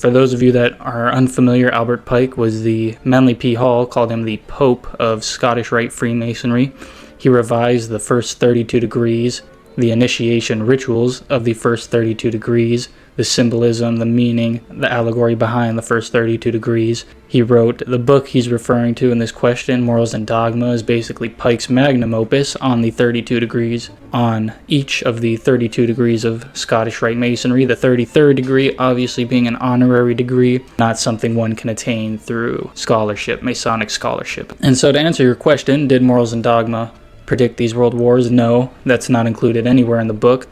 For those of you that are unfamiliar, Albert Pike was the Manly P. Hall called him the Pope of Scottish Rite Freemasonry. He revised the first 32 degrees, the initiation rituals of the first 32 degrees, the symbolism, the meaning, the allegory behind the first 32 degrees. He wrote the book he's referring to in this question, Morals and Dogma, is basically Pike's magnum opus on the 32 degrees, on each of the 32 degrees of Scottish Rite Masonry, the 33rd degree obviously being an honorary degree, not something one can attain through scholarship, Masonic scholarship. And so to answer your question, did Morals and Dogma predict these world wars? No, that's not included anywhere in the book.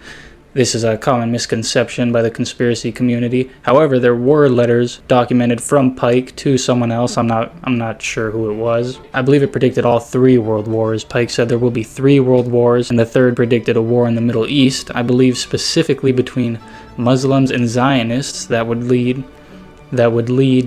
This is a common misconception by the conspiracy community. However, there were letters documented from Pike to someone else. I'm not sure who it was. I believe it predicted all 3 world wars. Pike said there will be 3 world wars, and the third predicted a war in the Middle East, I believe specifically between Muslims and Zionists that would lead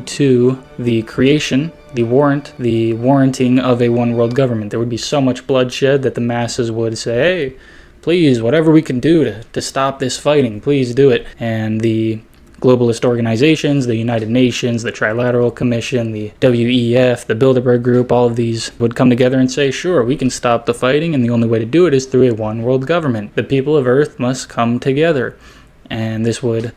to the creation, the warranting of a one world government. There would be so much bloodshed that the masses would say, hey, please, whatever we can do to stop this fighting, please do it. And the globalist organizations, the United Nations, the Trilateral Commission, the WEF, the Bilderberg Group, all of these would come together and say, sure, we can stop the fighting, and the only way to do it is through a one world government. The people of Earth must come together. And this would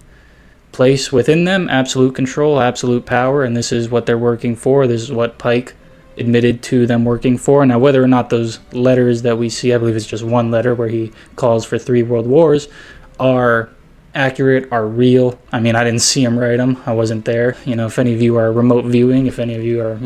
place within them absolute control, absolute power, and this is what they're working for. This is what Pike admitted to them working for. Now, whether or not those letters that we see, I believe it's just one letter where he calls for 3 world wars, are accurate, are real. I mean, I didn't see him write them. I wasn't there. If any of you are remote viewing, if any of you are,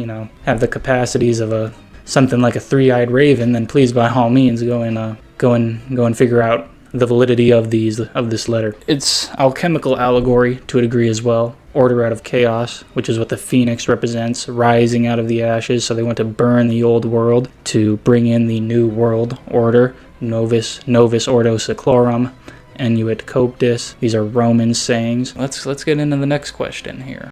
have the capacities of something like a 3-eyed raven, then please, by all means, go and figure out the validity of this letter. It's alchemical allegory to a degree as well. Order out of chaos, which is what the phoenix represents, rising out of the ashes. So they want to burn the old world to bring in the new world order. Novus ordo seclorum, Enuit coptis. These are Roman sayings. Let's get into the next question here.